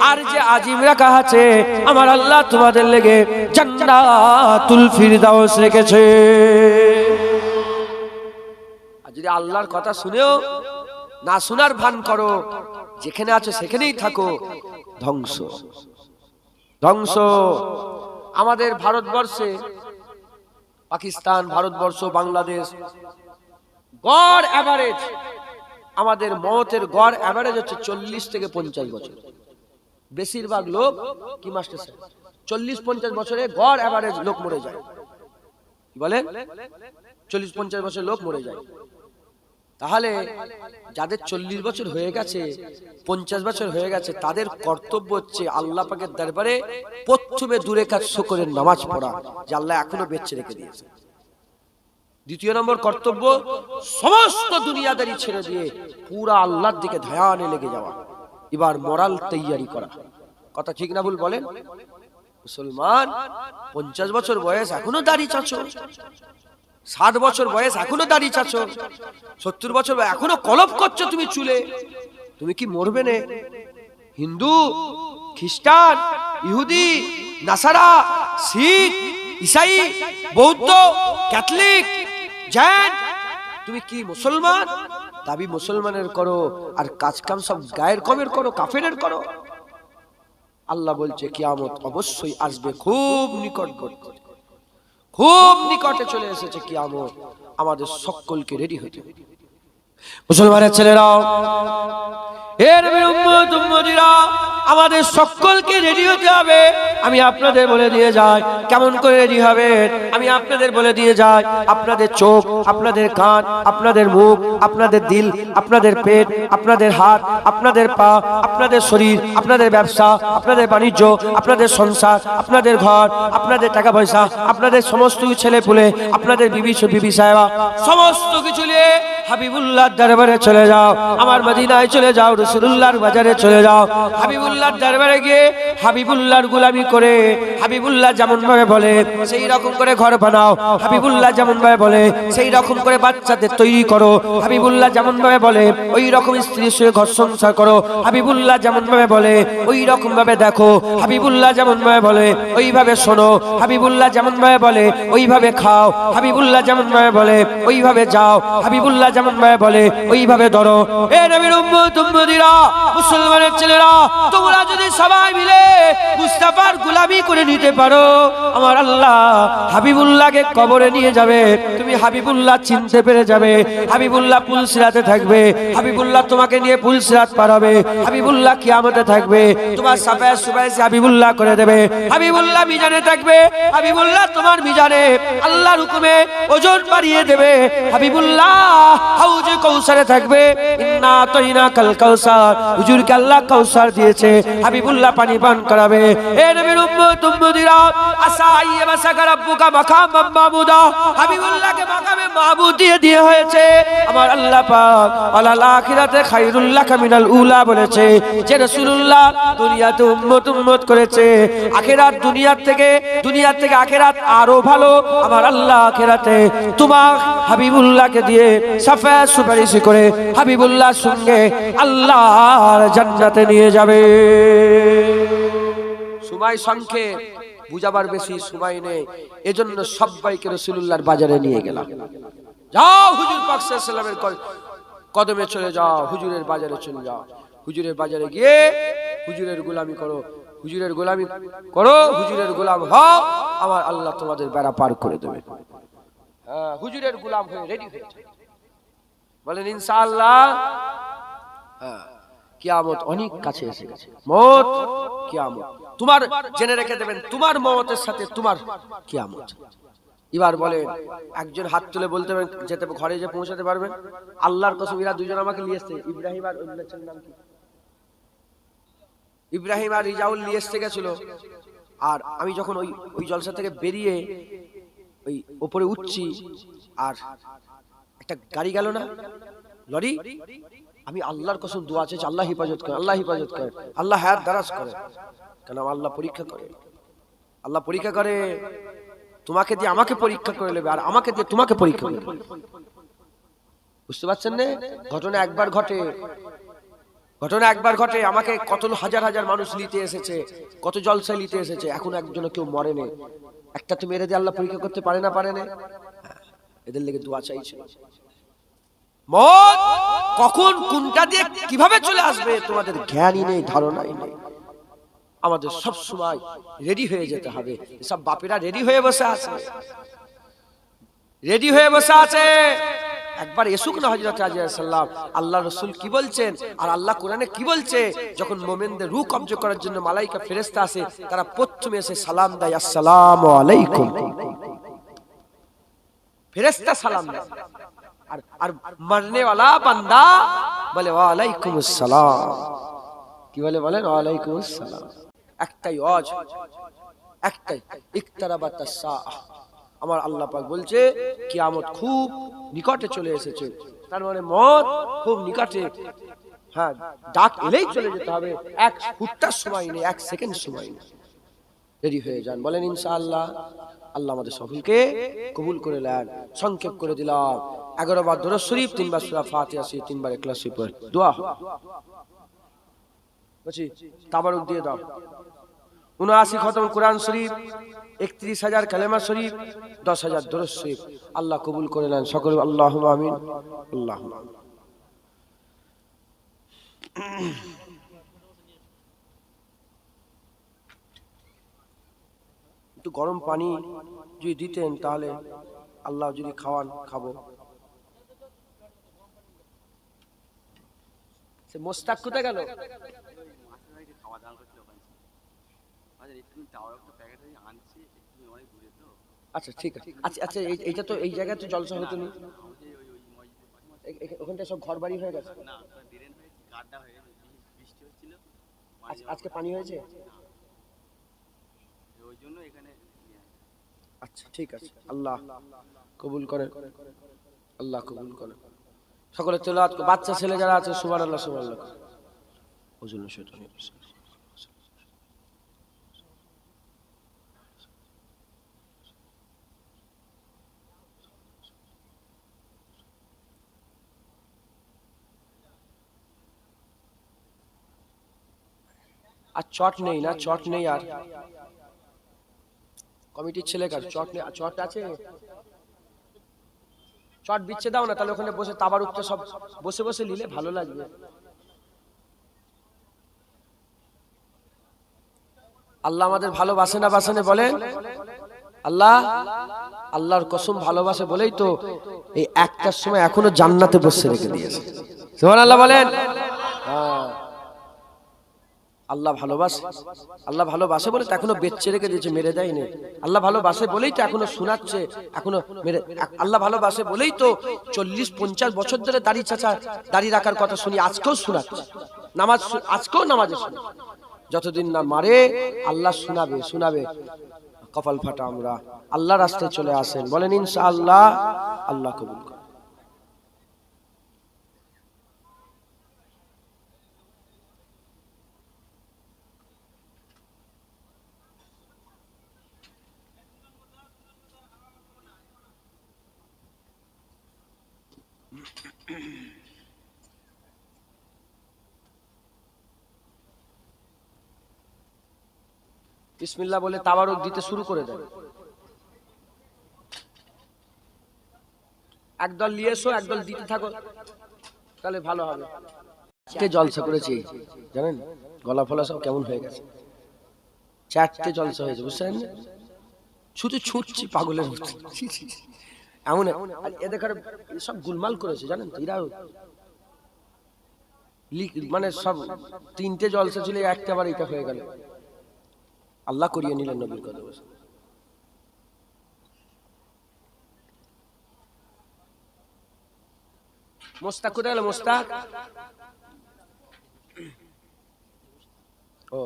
আর যে আজিম রাখা আছে, আমার আল্লাহ তোমাদের লেগে জান্নাতুল ফিরদাউস রেখেছে। আর যদি আল্লাহর কথা শুনেও না শোনার ভান করো, যেখানে আছো সেখানেই থাকো, ধ্বংস। আমাদের ভারতবর্ষে, পাকিস্তান, ভারতবর্ষ, বাংলাদেশ, গড় এভারেজ আমাদের মওতের গড় এভারেজ হচ্ছে 40 থেকে 50 বছর। বেশিরভাগ লোক কি মাস্টার সাহেব 40-50 বছরে গড় এভারেজ লোক মরে যায়। কি বলেন? 40-50 বছর লোক মরে যায়। তাহলে যাদের 40 বছর হয়ে গেছে, 50 বছর হয়ে গেছে, তাদের কর্তব্য হচ্ছে আল্লাহ পাকের দরবারে প্রথমে 2 রাকাত শুকরের নামাজ পড়া, যে আল্লাহ এখনো বেঁচে রেখে দিয়েছে। দ্বিতীয় নম্বর কর্তব্য, সমস্ত দুনিয়াদারি ছেড়ে দিয়ে পুরা আল্লাহর দিকে ধ্যানে লেগে যাওয়া, এবার মরাল তৈয়ারি করা। কথা ঠিক না ভুল বলেন? মুসলমান 50 বছর বয়স এখনো দাড়ি চাচো, 60 বছর বয়স এখনো দাড়ি চাচো, 70 বছর এখনো কলপ করছো তুমি চুলে, তুমি কি মরবে না? হিন্দু, খ্রিস্টান, ইহুদি, নাসারা, শিখ, ঈসাই, বৌদ্ধ, ক্যাথলিক, জৈন, তুমি কি মুসলমান? দাবি মুসলমানের করো আর কাজ কাম সব গায়ের কমের করো, কাফেরের করো। আল্লাহ বলছে কিয়ামত অবশ্যই আসবে, খুব নিকটবর্তী, খুব নিকটে চলে এসেছে কিয়ামত। আমাদের সকলকে রেডি হতে হবে। মুসলমানের ছেলেরাও, এর উম্মত উম্মতিরা, আমাদের সকলকে রেডি হতে হবে। আমি আপনাদের বলে দিয়ে যাই কেমন করে রেডি হবেন। আমি আপনাদের বলে দিয়ে যাই, আপনাদের চোখ, আপনাদের কান, আপনাদের মুখ, আপনাদের দিল, আপনাদের পেট, আপনাদের হাত, আপনাদের পা, আপনাদের শরীর, আপনাদের ব্যবসা, আপনাদের বাণিজ্য, আপনাদের সংসার, আপনাদের ঘর, আপনাদের টাকা পয়সা, আপনাদের সমস্ত ছেলে পুলে, আপনাদের বিবি সাহেবা, সমস্ত কিছু নিয়ে হাবিবুল্লাহর দরবারে চলে যাও। আমার মদিনায় চলে যাও, রাসূলুল্লাহর বাজারে চলে যাও। হাবিবুল্লাহর দরবারে গিয়ে হাবিবুল্লাহর গোলামি করে, হাবিবুল্লাহ যেমন ভাবে বলে সেই রকম করে ঘর বানাও, হাবিবুল্লাহ যেমন ভাবে বলে সেই রকম করে বাচ্চাদের তৈরি করো, হাবিবুল্লাহ যেমন ভাবে বলে ওই রকম স্ত্রীর সঙ্গে ঘর সংসার করো, হাবিবুল্লাহ যেমন ভাবে বলে ওই রকম ভাবে দেখো, হাবিবুল্লাহ যেমন ভাবে বলে ওইভাবে শোনো, হাবিবুল্লাহ যেমন ভাবে বলে ওইভাবে খাও, হাবিবুল্লাহ যেমন ভাবে বলে ওইভাবে যাও, হাবিবুল্লাহ যেমন ভাবে বলে ওইভাবে ধরো। এ নবীর উম্মত উম্মতিরা, মুসলমানের ছেলেরা, তোমরা যদি সবাই মিলে মুস্তাফার গোলামি করে নিতে পারো, আমার আল্লাহ হাবিবুল্লাহকে কবরে নিয়ে যাবে। তুমি হাবিবুল্লাহ চিনতে পেরে যাবে। হাবিবুল্লাহ পুলসিরাতে থাকবে, হাবিবুল্লাহ তোমাকে নিয়ে পুলসিরাত পার হবে, হাবিবুল্লাহ কিয়ামতে থাকবে, তোমার সাফায়ে সুবাইসে হাবিবুল্লাহ করে দেবে, হাবিবুল্লাহ মিজানে থাকবে, হাবিবুল্লাহ তোমার মিজানে আল্লাহর হুকুমে ওজন বাড়িয়ে দেবে, হাবিবুল্লাহ হাউজে কাউসারে থাকবে। ইন্না আতাইনা কাল কাউসার, হুজুরকে আল্লাহ কাউসার দিয়েছে, হাবিবুল্লাহ পানি পান করাবে। এ নবীর উম্মত উম্মতিরা, আসাই মাসাকা রাব্বুকা মাকাম মাহমুদা, হাবিবুল্লাহকে মাকামে মাহমুদ দিয়ে হয়েছে। আমার আল্লাহ পাক আলাল আখিরাতে খায়রুল লাকা মিনাল উলা বলেছে, যে রাসূলুল্লাহ দুনিয়াতে উম্মত করেছে, আখিরাত দুনিয়ার থেকে আখিরাত আরো ভালো। আমার আল্লাহ আখিরাতে তোমার হাবিবুল্লাহকে দিয়ে সাফা সুপারিশ করে হাবিবুল্লাহর সঙ্গে আল্লাহর জান্নাতে নিয়ে যাবে। সময় সংক্ষেপ, বুঝাবার বেশি সময় নেই, এজন্য সবাইকে রাসূলুল্লাহর বাজারে নিয়ে গেলাম। যাও হুজুর পাক সাল্লাল্লাহু আলাইহি ওয়াসাল্লামের কদমে চলে যাও, হুজুরের বাজারে চলে যাও। হুজুরের বাজারে গিয়ে হুজুরের গোলামি করো, হুজুরের গোলামি করো, হুজুরের গোলাম হও, আমার আল্লাহ তোমাদের বেড়া পার করে দেবে। হুজুরের গোলাম হয়ে রেডি হয়ে যাও, বলেন ইনশাআল্লাহ। কিয়ামত অনেক কাছে এসে গেছে, মত কিয়ামত তোমার জেনে রেখে দেবেন, তোমার মওতের সাথে তোমার কিয়ামত। এবার বলেন, একজন হাত তুলে বলতে পারবেন যেতে ঘরে যে পৌঁছাতে পারবেন? আল্লাহর কসম, এরা দুজন আমাকে নিয়ে এসেছে, ইব্রাহিম আর ওই ছেলের নাম কি? ইব্রাহিম আর রিজাউল নিয়ে এসে গেছিল। আর আমি যখন ওই জলসা থেকে বেরিয়ে ওই উপরে উঠছি, আর একটা গাড়ি গেল না, লরি, আমি আল্লাহর কসম দোয়া চেয়েছি, আল্লাহ হেফাজত করে, আল্লাহ হেফাজত করে, আল্লাহ হায়াত দারাজ করে। কেন? আল্লাহ পরীক্ষা করে, আল্লাহ পরীক্ষা করে, তোমাকে দিয়ে আমাকে পরীক্ষা করে নেবে, আর আমাকে দিয়ে তোমাকে পরীক্ষা করবে। বুঝতে পারছেন না? ঘটনা একবার ঘটে, আমাকে কত হাজার হাজার মানুষ নিতে এসেছে, কত জলসায় নিতে এসেছে, এখন একজনও কেউ মরে নেই। একটা তো মেরে দিয়ে আল্লাহ পরীক্ষা করতে পারে না? এদের লেগে দোয়া চাইছে। মত কখন কোনটা দিয়ে কিভাবে চলে আসবে তোমাদের জ্ঞানই নেই, ধারণাই নেই। আমাদের সব সময় রেডি হয়ে যেতে হবে। সব বাপেরা রেডি হয়ে বসে আছে, একবার এসুক না হযরত সাল্লাল্লাহু আল্লাহ রাসূল কি বলছেন আর আল্লাহ কোরআনে কি বলছে। যখন মুমিনদের রূহ কবজ করার জন্য মালায়েকা ফেরেশতা আসে, তারা প্রথমে এসে সালাম দেয়, আসসালামু আলাইকুম। ফেরেশতা সালাম দেয়, আর মরনে वाला বান্দা বলে ওয়ালাইকুম আসসালাম। কি বলে বলেন? ওয়ালাইকুম আসসালাম। একটাই ওয়াজ, একটাই ইকতারাবাত আস-সাআহ। আমার আল্লাহ পাক বলছে কিয়ামত খুব নিকটে চলে এসেছে, তার মানে মত খুব নিকটে। হ্যাঁ, ডাক এলেই চলে যেতে হবে, এক ফুটটার সময় নেই, এক সেকেন্ড সময় নেই, দেরি হয়ে যান। বলেন ইনশাআল্লাহ। আল্লাহ আমাদের সকলকে কবুল করে নেন। সংক্ষেপ করে দিলাম, 11 বার দরুদ শরীফ, 3 বার সূরা ফাতিহা, 3 বার ইখলাস শরীফ পড়ে দোয়া হবে। বুঝি তাবারুক দিয়ে দাও। 79 খতম কোরআন শরীফ, 31,000 কালেমা শরীফ, 10,000 দরুদ শরীফ। আল্লাহ কবুল করে নেন সকলে, আল্লাহুম্মা আমিন, আল্লাহুম্মা আমিন। একটু গরম পানি যদি দিতেন তাহলে আল্লাহ যদি খাওয়ান খাবো। সে মোস্তাক কোথায় গেল? আচ্ছা ঠিক আছে। আচ্ছা আচ্ছা, এইটা তো এই জায়গায় তো জলসা হতো না, ওখানটা সব ঘর বাড়ি হয়ে গেছে। আজকে পানি হয়েছে। আচ্ছা ঠিক আছে, আল্লাহ কবুল করেন, আল্লাহ কবুল করেন। সকলে তেলাওয়াত, বাচ্চা ছেলে যারা আছে সুবহানাল্লাহ সুবহানাল্লাহ। ওজন্য শয়তানি আর চট নেই না, চট নেই। আর কমিটির ছেলে কাজ চট নেই, চট আছে, চট বিচ্ছে দাও না, তাহলে ওখানে বসে তাবারুকটা সব বসে বসে নিলে ভালো লাগবে। আল্লাহ আমাদের ভালোবাসে না বাসে না বলেন? আল্লাহ, আল্লাহর কসম ভালোবাসে বলেই তো এই একটার সময় এখনো জান্নাতে বসে রেখে দিয়েছে। সুবহানাল্লাহ বলেন। আল্লাহ ভালোবাসে, আল্লাহ ভালোবাসে বলে তো এখনো বেঁচে রেখে দিয়েছে, মেরে দেয়নি। আল্লাহ ভালোবাসে বলেই তো এখনো শোনাচ্ছে, এখনো মেরে। আল্লাহ ভালোবাসে বলেই তো 40-50 বছর ধরে দাড়ি রাখার কথা শুনি, আজকেও শোনাচ্ছে। নামাজ আজকেও নামাজে শুনি, যতদিন না মারে আল্লাহ শোনাবে শোনাবে। কপাল ফাটা আমরা, আল্লাহ রাস্তায় চলে আসেন, বলেন ইনশাআল্লাহ। আল্লাহ কবুল করে। বিসমিল্লাহ বলে তাবারুক দিতে শুরু করে দেন। একদল নিয়ে এসো, একদল দিতে থাকো, তাহলে ভালো হবে। আজকে জলসা করেছি জানেন, গলা ফলা সব কেমন হয়ে গেছে। 4টে জলসা হয়েছে, বুঝছেন? শুধু ছুটছি পাগলের মতো এমন। এদের সব গুলমাল করেছে জানেন তো, এরা মানে সব 3টে জলসা ছিল, একটা বার এটা হয়ে গেল। আল্লাহ করিয়ে নিলেন নবীর কথা বলে। মোস্তাক কোথায় গেল? মোস্তাক ও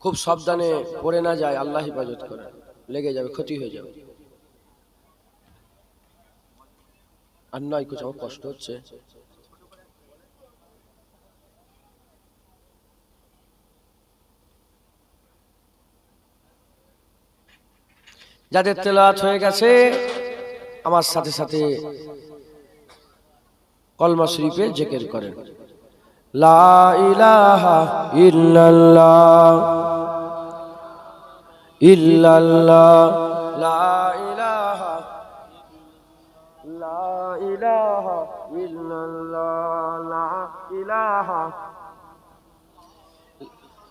খুব সাবধানে পড়ে না যায়, আল্লাহ হেফাজত করে, লেগে যাবে, ক্ষতি হয়ে যাবে। আর নয় কিছু, আমার কষ্ট হচ্ছে। যাদের তেলাওয়াত হয়ে গেছে আমার সাথে সাথে কলমা শরীফে জিকির করেন। লা ইলাহা ইল্লাল্লাহ ইল্লাল্লাহ, লা ইলাহা, লা ইলাহা ইল্লাল্লাহ, লা ইলাহা,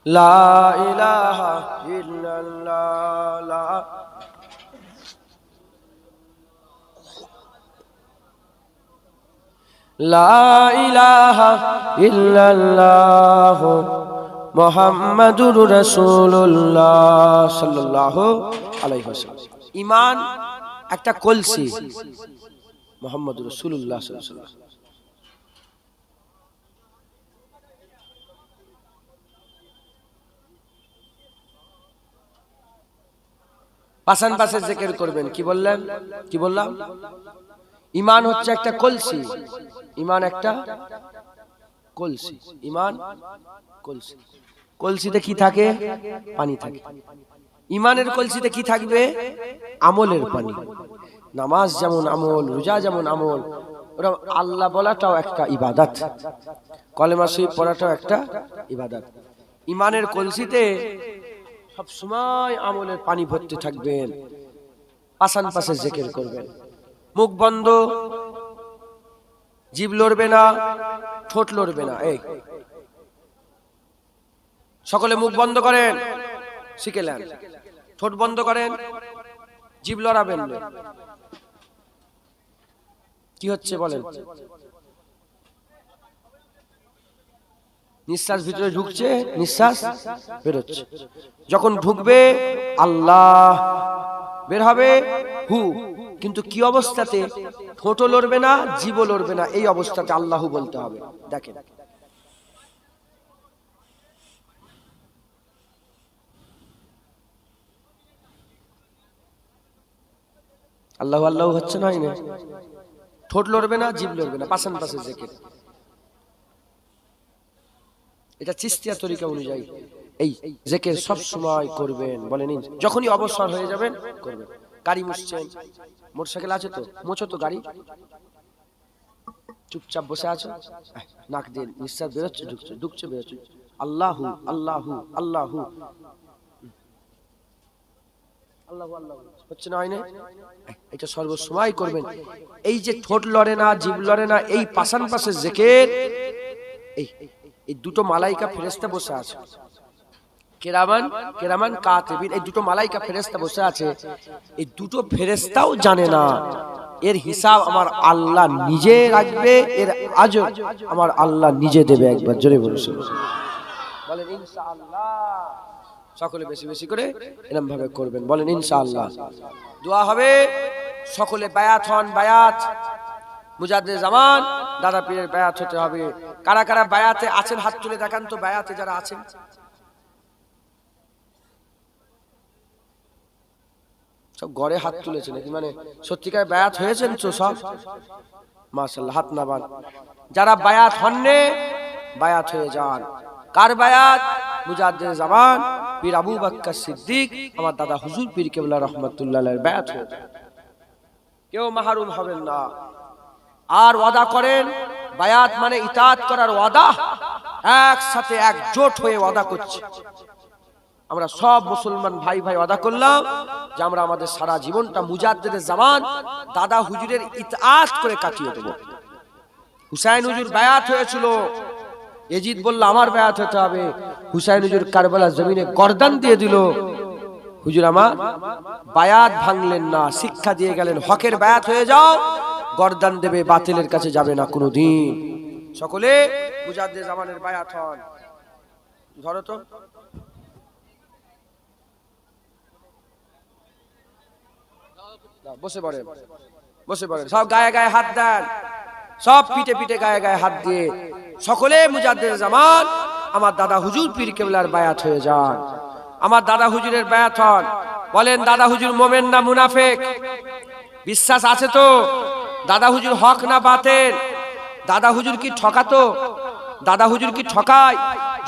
লা ইলাহা ইল্লাল্লাহ, লা লা ইলাহা ইল্লাল্লাহ মুহাম্মাদুর রাসূলুল্লাহ সাল্লাল্লাহু আলাইহি ওয়াসাল্লাম। ঈমান একটা কলসি, মুহাম্মাদুর রাসূলুল্লাহ সাল্লাল্লাহু আলাইহি ওয়াসাল্লাম। পাশান পাশে জিকির করবেন। কি বললেন? কি বললাম? ঈমান হচ্ছে একটা কলসি। ঈমান একটা কলসি। ঈমান কলসি। কলসিতে কি থাকে? পানি থাকে। ঈমানের কলসিতে কি থাকবে? আমলের পানি। নামাজ যেমন আমল, রোজা যেমন আমল, ওরা আল্লাহ বলাটাও একটা ইবাদত, কলেমা শরীফ পড়াটাও একটা ইবাদত। ঈমানের কলসিতে সব সময় আমলের পানি ভর্তি থাকবেন। পাশান পাশে জিকির করবেন। মুখ বন্ধ, জিভ লড়বে না, ঠোঁট লড়বে না। এই সকলে মুখ বন্ধ করেন, শিখে নেন। ঠোঁট বন্ধ করেন, জিভ লড়াবেন না। কি হচ্ছে বলেন? নিঃশ্বাস ভিতরে ঢুকছে, নিঃশ্বাস বেরোচ্ছে। যখন ঢুকবে আল্লাহ, বের হবে হু। কিন্তু কি অবস্থাতে? ঠোঁটও লড়বে না, জিভও লড়বে না, এই অবস্থাতে আল্লাহু বলতে হবে। দেখেন, আল্লাহু আল্লাহু হচ্ছে না? ঠোঁট লড়বে না, জিভ লড়বে না, পাশান পাশে জিকির। এটা চিশতিয়া তরিকা অনুযায়ী এই জিকির সব সময় করবেন। বলেন যখনই অবসর হয়ে যাবেন করবেন। গাড়ি মুছছেন, মোটরসাইকেল আছে তো মোছো তো গাড়ি। চুপচাপ বসে আছো, নাক দিয়ে নিঃশ্বাস বেরোচ্ছে, ঢুকছে, ঢুকছে, বেরোচ্ছে। আল্লাহু আল্লাহু আল্লাহু, আল্লাহু আল্লাহু হচ্ছে না? হয় না? এটা সর্বসময় করবেন। এই যে ঠোঁট লড়ে না, জিভ লড়ে না, এই পাশান পাশে জিকির। এই দুটো মালাইকা ফেরেশতা বসে আছে, কেরামান কেরামান কাতিবিন। এই দুটো মালাইকা ফেরেশতা বসে আছে। এই দুটো ফেরেশতাও জানে না এর হিসাব আমার আল্লাহ নিজে রাখবে, এর আজর আমার আল্লাহ নিজে দেবে। একবার জোরে বলুন বলেন ইনশাআল্লাহ। সকলে বেশি বেশি করে এরকম ভাবে করবেন। বলেন ইনশাআল্লাহ। দোয়া হবে, সকলে বায়াত হন। বায়াত মুজাদ্দিদ জামান দাদা পীরের বায়াত হতে হবে। কারা কারা বায়াতে আছেন হাত তুলে দেখান তো। বায়াতে যারা আছেন, সব ঘরে হাত তুলেছেন নাকি? মানে সত্যিকার বায়াত হয়েছেন তো সব? মাশাআল্লাহ, হাত নামান। যারা বায়াত হননে বায়াত হয়ে যান। কার বায়াত? মুজাদ্দিদ জামান পীর আবু বকর সিদ্দিক আমার দাদা হুজুর পীর কেবলা রহমাতুল্লাহ আলাইহির বায়াত হয়ে যান। কেউ মাহরুম হবেন না। আর ওয়াদা করেন, বায়াত মানে ইতাআত করার ওয়াদা। একসাথে একজোট হয়ে ওয়াদা করছি। আমরা সব মুসলমান ভাই ভাই ওয়াদা করলাম যে আমরা আমাদের সারা জীবনটা মুজাদ্দিদ জামান দাদা হুজুরের ইতাআত করে কাটিয়ে দেব। হুসাইন হুজুর বায়াত হয়েছিল, ইয়াজিদ বলল আমার বায়াত হতে হবে। হুসাইন হুজুর কারবালার জমিনে গর্দান দিয়ে দিল। হুজুর আমার বায়াত ভাঙলেন না, শিক্ষা দিয়ে গেলেন হকের বায়াত হয়ে যাও, গর্দান দেবে, বাতিলের কাছে যাবে না কোনোদিন। সকলে মুজাদ্দিদ জামানের বায়াত হন। ধরো তো, বসে পড়েন, বসে পড়েন। সব গায়ে গায়ে হাত দেন, সব পিঠে পিঠে গায়ে গায়ে হাত দিয়ে সকলে মুজাদ্দিদ জামান আমার দাদা হুজুর পীর কেবলার বায়াত হয়ে যান। আমার দাদা হুজুরের বায়াত হন। বলেন দাদা হুজুর মোমেন না মুনাফিক? বিশ্বাস আছে তো? দাদা হুজুর হক না বাতিল? দাদা হুজুর কি ঠকাতো? দাদা হুজুর কি ঠকায়?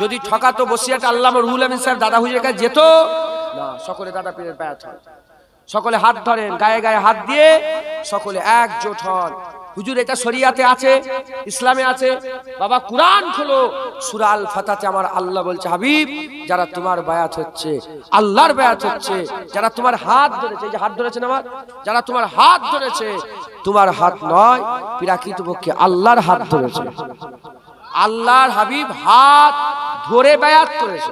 যদি ঠকাতো বসিয়াটা আল্লামা রুহুল আমিন সাহেব দাদা হুজুরের কাছে যেত না। সকলে দাদা পীরের বায়াত হন। সকলে হাত ধরেন, গায়ে গায়ে হাত দিয়ে সকলে একজোট হন। হুজুর এটা শরিয়াতে আছে, ইসলামে আছে। বাবা কুরআন খোলো, সূরা আল ফাতাতে আমার আল্লাহ বলছে হাবিব যারা তোমার বায়াত হচ্ছে আল্লাহর বায়াত হচ্ছে। যারা তোমার হাত ধরেছে, এই যে হাত ধরেছেন আমার, যারা তোমার হাত ধরেছে, তোমার হাত নয় প্রকৃতপক্ষে আল্লাহর হাত ধরেছে। আল্লাহর হাবিব হাত ধরে বায়াত করেছে।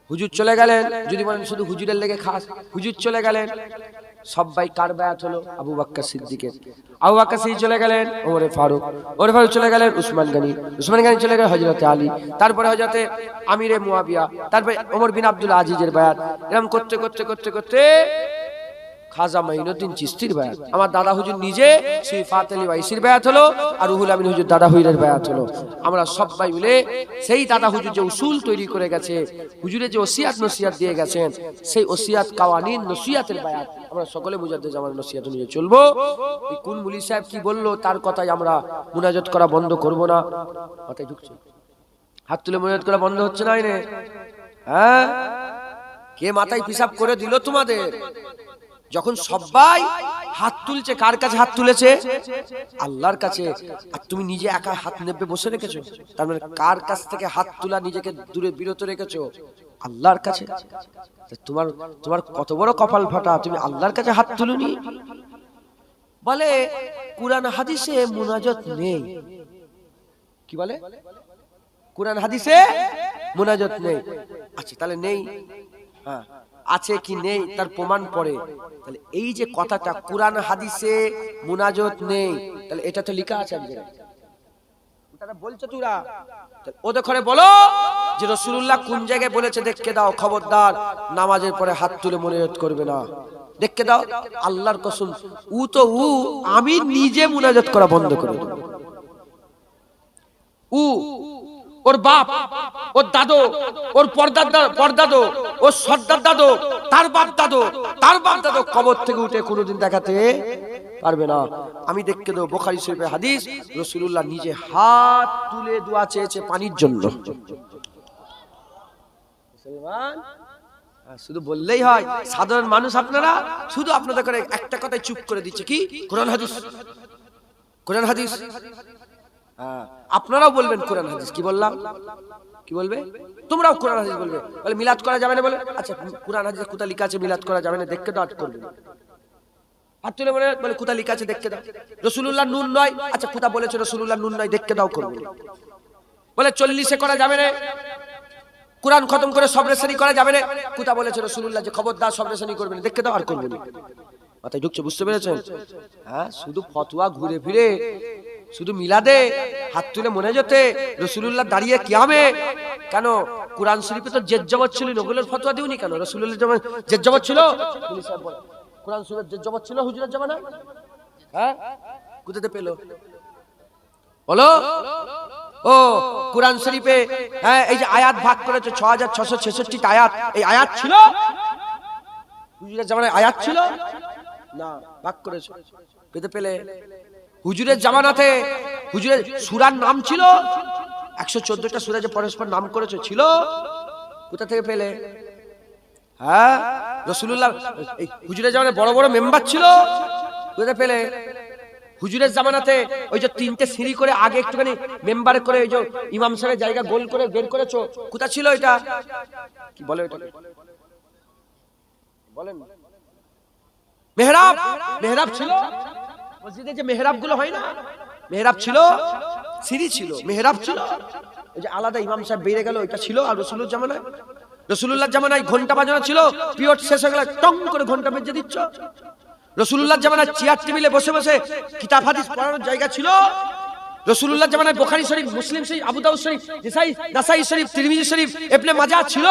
হুজুর চলে গেলেন, যদি বলেন শুধু হুজুরের লেগে খাস, হুজুর চলে গেলেন, সবাই কার বায়াত হলো? আবু বকর সিদ্দিকের। আবু বকর সিদ্দিক চলে গেলেন ওমর ফারুক, ওমর ফারুক চলে গেলেন উসমান গনি, উসমান গনি চলে গেলেন হযরত আলী, তারপরে হযরতে আমিরে মুয়াবিয়া, তারপরে ওমর বিন আব্দুল আজিজের বায়াত। এরকম করতে করতে করতে করতে খাজা মাইনুদ্দিন চিশতির বায়াত। আমার দাদা হুজুর নিজে শ্রী ফাতেহ আলী ওয়াইসির বায়াত হলো, আর রুহুল আমিন হুজুর দাদা হুজুরের বায়াত হলো। আমরা সবাই মিলে সেই দাদা হুজুর যে উসুল তৈরি করে গেছে, হুজুরের যে ওসিয়াত নসিয়াত দিয়ে গেছেন, সেই ওসিয়াত কাওয়ানিন নসিয়াতের বায়াত আমরা সকলে মুজাদ্দিদ জামানের নসিহাত অনুযায়ী চলবো। এই কোন মুলি সাহেব কি বললো তার কথাই আমরা মুনাজাত করা বন্ধ করব না। কথাই ঢুকছে, হাত তুলে মুনাজাত করা বন্ধ হচ্ছে না? হ্যাঁ, কে মাথায় পিসাব করে দিল তোমাদের? যখন সবাই হাত তুলছে, কার কাছে হাত তুলেছে? আল্লাহর কাছে। আর তুমি নিজে একা হাত নেবে বসে রেখেছো, তার মানে কার কাছ থেকে হাত তোলা নিজেকে দূরে বিরত রেখেছো? আল্লাহর কাছে। তোমার তোমার কত বড় কপাল ফাটা, তুমি আল্লাহর কাছে হাত তুলুনি। বলে কুরআন হাদিসে মুনাজাত নেই। কি বলে? কুরআন হাদিসে মুনাজাত নেই। আচ্ছা তাহলে নেই, হ্যাঁ আছে কি নেই তার প্রমাণ পড়ে। তাহলে এই যে কথাটা কুরআন হাদিসে মুনাজাত নেই, তাহলে এটা তো লেখা আছে একদম, এটা বলছে তোরা ওদের ঘরে বলো যে রাসূলুল্লাহ কোন জায়গায় বলেছে দেখকে দাও, খবরদার নামাজের পরে হাত তুলে মুনাজাত করবে না, দেখকে দাও। আল্লাহর কসম আমি নিজে মুনাজাত করা বন্ধ করে দেব। ওর বাপ, ওর দাদু, ওর পরদাদু, ওর সর্দার দাদু, তার বাপ দাদু, তার বাপ দাদু কবর থেকে উঠে কোনোদিন দেখাতে পারবে না। আমি দেখতে দেবো বুখারী শরীফের হাদিস, রাসূলুল্লাহ নিজে হাত তুলে দোয়া চেয়েছে পানির জন্য। মুসলমান শুধু বললেই হয়, সাধারণ মানুষ আপনারা শুধু আপনাদের করে একটা কথাই চুপ করে দিচ্ছে, কি কোরআন হাদিস, কোরআন হাদিস। আপনারাও বলবেন কোরআন হাদিস। কি বললাম? কি বলবে? তোমরাও কোরআন হাদিস বলবে। বলে মিলাদ করা যাবে না, বলে আচ্ছা কোরআন হাদিসে কোথায় লেখা আছে মিলাদ করা যাবে না, দেখতে দাও, করবে হাত তুলে বলে কোথায় লেখা আছে দেখতে দাও। রাসূলুল্লাহ নুন নয়, আচ্ছা কোথায় বলেছে রাসূলুল্লাহ নুন নয়, দেখতে দাও, করবে। বলে 40-এ করা যাবে না, কোরআন খতম করে সবরেশানি করা যাবে না, কোথায় বলেছে রাসূলুল্লাহ যে খবরদার সবরেশানি করবে না, দেখতে দাও, আর করবে না। মাথায় ঢুকছে? বুঝতে পেরেছেন? হ্যাঁ, শুধু ফতোয়া ঘুরে ফিরে, শুধু মিলাদে হাত তুলে মনে যেতে, রাসূলুল্লাহ দাঁড়িয়ে কিয়ামে কেন? কোরআন শরীফে তো জেদ জবর ছিল, নবুলের ফতোয়া দিওনি কেন? রাসূলুল্লাহ জামানায় জেদ জবর ছিল, কোরআন শরীফে জেদ জবর ছিল হুজুরের জামানায়? হ্যাঁ, কোথাতে পেলো বলো? ও কোরআন শরীফে হ্যাঁ এই যে আয়াত ভাগ করেছে 6666 আয়াত, এই আয়াত ছিল হুজুরের জামানায়? আয়াত ছিল না, ভাগ করেছে। পেতে পেলে হুজুরের জামানাতে হুজুরের সূরার নাম ছিল 114টা সূরা যে পরস্পর নাম করেছে, ছিল। কোথা থেকে পেলে? হ্যাঁ, রাসূলুল্লাহ এই হুজুরের জামানায় বড় বড় মেম্বার ছিল, কোথা পেলে? হুজুরের জামানাতে ওই যে 3টে সিঁড়ি করে আগে একটুখানি মেম্বারে করে ওই যে ইমাম সাহেবের জায়গা গোল করে বের করেছো, কোথা ছিল এটা? কি বলে এটা? বলেন। মেহরাব, মেহরাব ছিল মসজিদে, যে মেহরাব গুলো হয় না, মেহরাব ছিল, সিঁড়ি ছিল, মেহরাব ছিল, ওই যে আলাদা ইমাম সাহেব বেরিয়ে গেল, ওইটা ছিল। আর রাসূলুল্লাহর জামানায়, রাসূলুল্লাহর জামানায় ঘন্টা বাজানো ছিল, পিরিয়ড শেষ হয়ে গেলে টং করে ঘন্টা বেজে দিচ্ছ। রাসূলুল্লাহর জামানায় চেয়ার টেবিলে বসে বসে কিতাব হাদিস পড়ানোর জায়গা ছিল। রাসূলুল্লাহর জামানায় বুখারী শরীফ, মুসলিম শরীফ, আবু দাউদ শরীফ, নাসাই শরীফ, তিরমিজি শরীফ, ইবনে মাজাহ ছিল,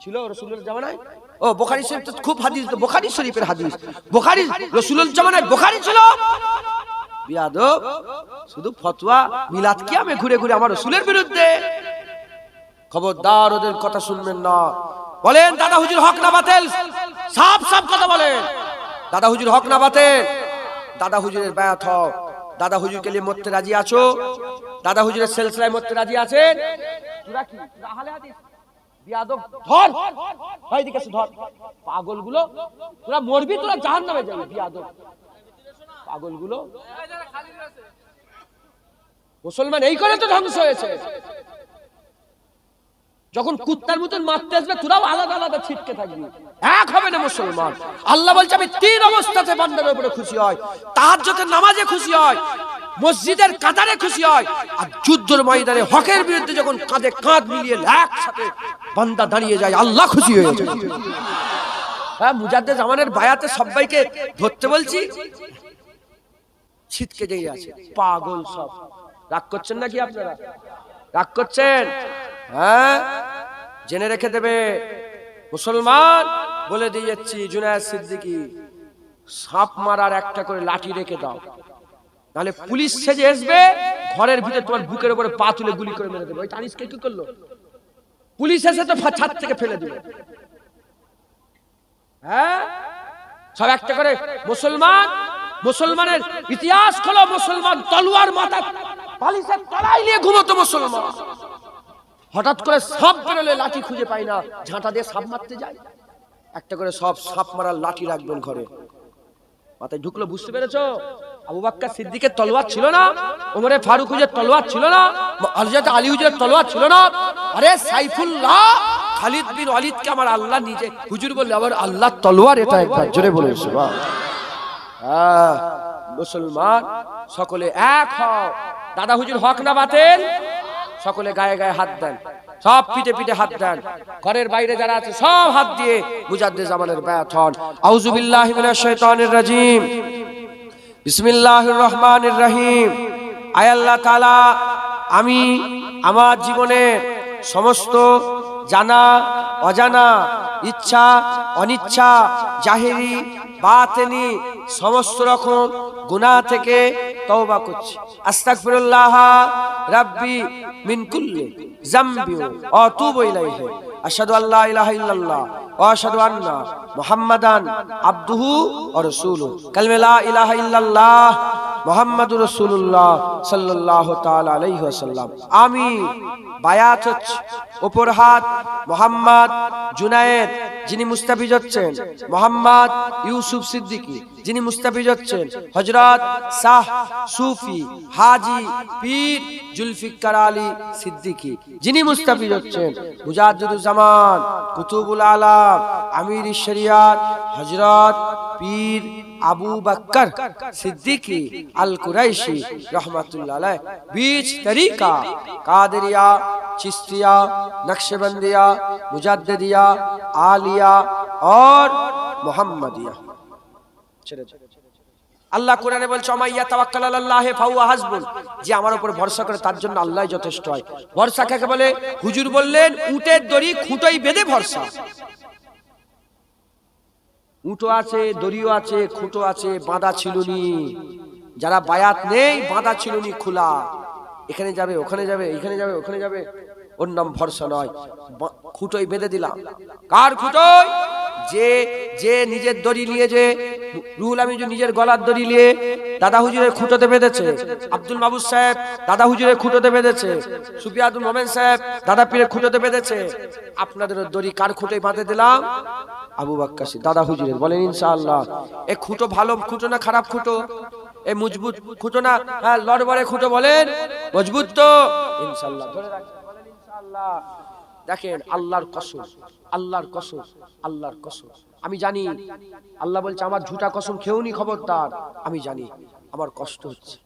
ছিল রাসূলুল্লাহর জামানায়। ও বুখারী শরীফ তো খুব হাদিস, তো বুখারী শরীফের হাদিস, বুখারী রাসূলুল্লাহর জামানায় বুখারী ছিল। বিয়াদব, শুধু ফতোয়া মিলাদ কিয়ামে ঘুরে ঘুরে আমার রাসূলের বিরুদ্ধে। খবরদার ওদের কথা শুনবেন না। বলেন দাদা হুজুর হক না বাতিল? সাফ সাফ কথা বলেন, দাদা হুজুর হক না বাতিল? দাদা হুজুরের বায়াত হও। দাদা হুজুরকে নিয়ে মরতে রাজি আছো? দাদা হুজুরের সিলসিলায় মরতে রাজি আছেন? তোরা কি আহলে হাদিস? বিয়াদব, ধর ভাই দিকে ধর, পাগলগুলো তোরা মরবি, তোরা জাহান্নামে যাবি। বিয়াদব পাগলগুলো। মুসলমান এই করে তো ধ্বংস হয়েছে। যখন কুত্তার মতন মারতে আসবে, তোরাও আলাদা আলাদা ছিটকে থাকবি, এক হবে না মুসলমান। আল্লাহ বলছে আমি 3 অবস্থাতে বান্দার উপরে খুশি হয়, তাহাজ্জুদের নামাজে খুশি হয়, মসজিদের কাতারে খুশি হয়, আর যুদ্ধের ময়দানে হকের বিরুদ্ধে যখন কাঁধে কাঁধ মিলিয়ে একসাথে বান্দা দাঁড়িয়ে যায়, আল্লাহ খুশি হয়ে যায়। হ্যাঁ মুজাদ্দেদ জামানের বায়াতে সবাইকে ধরতে বলছি, ছিটকে যেই আছে পাগল সব। রাগ করছেন নাকি আপনারা? রাগ করছেন? হ্যাঁ, জেনে রেখে দেবে মুসলমান, বলে দিয়ে যাচ্ছি জুনায়েদ সিদ্দিকী, সাপ মারার একটা করে লাঠি রেখে দাও, নাহলে পুলিশ সেজে আসবে ঘরের ভিতরে তোমার বুকের উপরে পা তুলে গুলি করে মেরে দেবে। ওই তানিশকে কি করলো? পুলিশ এসে তো ছাদ থেকে ফেলে দিল। হ্যাঁ, সব একটা করে মুসলমান, মুসলমানের ইতিহাস খোলো। মুসলমান তলোয়ার মাথা বালিশের তলায় নিয়ে ঘুমোতো মুসলমান। হঠাৎ করে সাপ বেরোলে লাঠি খুঁজে পাই না, ঝাঁটা দিয়ে সাপ মারতে যায়। একটা করে সব সাপ মারার লাঠি রাখবেন ঘরে। মাথায় ঢুকলো, বুঝতে পেরেছো? আবু বকর সিদ্দিকের তলোয়ার ছিল না? ওমরে ফারুক হুজুরের তলোয়ার ছিল না? হযরত আলী হুজুরের তলোয়ার ছিল না? আরে সাইফুল্লাহ খালিদ বিন ওয়ালিদকে আমার আল্লাহ নিজে হুজুর বললে আমার আল্লাহ তলোয়ার, এটা একবার জোরে বলে সুবহান। হ্যাঁ, মুসলমান সকলে এক হও। দাদা হুজুর হক না বাতিল? সকলে গায়ে গায়ে হাত দেন, সব পিঠে পিঠে হাত দেন। ঘরের বাইরে যারা আছে সব হাত দিয়ে মুজাদ্দেদ জামানের বায়াত হন। আউযু বিল্লাহি মিনাশ শাইতানির রাজিম, বিসমিল্লাহির রহমানির রহিম। আয় আল্লাহ তাআলা, আমি আমার জীবনের সমস্ত জানা অজানা, ইচ্ছা অনিচ্ছা, জাহেরি বাতিনি সমস্ত রকম গুনাহ থেকে তওবা করছি। আস্তাগফিরুল্লাহ রাব্বি মিন কুল্লি যামবি ওয়া আতুবু ইলাইহি। আশহাদু আল্লা ইলাহা ইল্লাল্লাহ ওয়া আশহাদু আন্না মুহাম্মাদান আবদুহু ওয়া রাসূলুহু। কালিমা লা ইলাহা ইল্লাল্লাহ মুহাম্মাদুর রাসূলুল্লাহ সাল্লাল্লাহু তাআলা আলাইহি ওয়াসাল্লাম। আমি বায়াত হচ্ছে, উপর হাত মোহাম্মদ জুনায়েদ যিনি মুস্তাফিজ হচ্ছেন, মোহাম্মদ ইউসুফ সিদ্দিকী যিনি মুস্তাফিজ হচ্ছেন, হযরত শাহ সুফি হাজী পীর জুলফিকার আলী সিদ্দিকী যিনি মুস্তাফিজ হচ্ছেন, মুজাদ্দিদুজ জামান কুতুবুল আলাম আমির শরিয়াত হযরত পীর আবু বকর সিদ্দিকী আল কুরাইশি रहमतुल्लाह अलैह। बीच तरीका कादरिया, चिश्तिया, नक्शबंदिया, मुजद्दिदिया, आलिया और मुहम्मदिया। আল্লাহ কোরআনে বলছে মাইয়া তাওয়াক্কাল আলাল্লাহি ফাহুয়া হাসবুন, যে আমার উপর ভরসা করে তার জন্য আল্লাহই যথেষ্ট হয়। ভরসা কাকে বলে? হুজুর বললেন উটের দড়ি খুঁটোয় বেঁধে ভরসা। উটো আছে, দড়িও আছে, খুঁটো আছে, বাঁধা ছিলুনি। যারা বায়াত নেই বাঁধা ছিলুনি খোলা, এখানে যাবে ওখানে যাবে, এখানে যাবে ওখানে যাবে, ওর নাম ভরসা নয়। খুঁটোয় বেঁধে দিলাম। কার খুঁটোয়? যে যে নিজের দড়ি নিয়ে, যে রুহুল আমিন নিজের গলার দড়ি নিয়ে দাদা হুজুরের খুঁটোতে বেঁধেছে, আব্দুল মাহবুব সাহেব দাদা হুজুরের খুঁটোতে বেঁধেছে, সুফিয়াতুল মোমেন সাহেব দাদা পীরের খুঁটোতে বেঁধেছে। আপনাদের দড়ি কার খুঁটোয় বাঁধে দিলাম? আবু বকর দাদা হুজুরের। বলেন ইনশাআল্লাহ। এ খুঁটো ভালো খুঁটো না খারাপ খুঁটো? এ মজবুত খুঁটো না হ্যাঁ লড়বড়ে খুঁটো? বলেন মজবুত তো ইনশাআল্লাহ, ধরে রাখবেন। বলেন ইনশাআল্লাহ। দেখেন আল্লাহর কসম, আল্লাহর কসম, আল্লাহর কসম, আমি জানি আল্লাহ বলছে আমার ঝুটা কসম খেউনি, খবরদার। আমি জানি আমার কষ্ট হচ্ছে,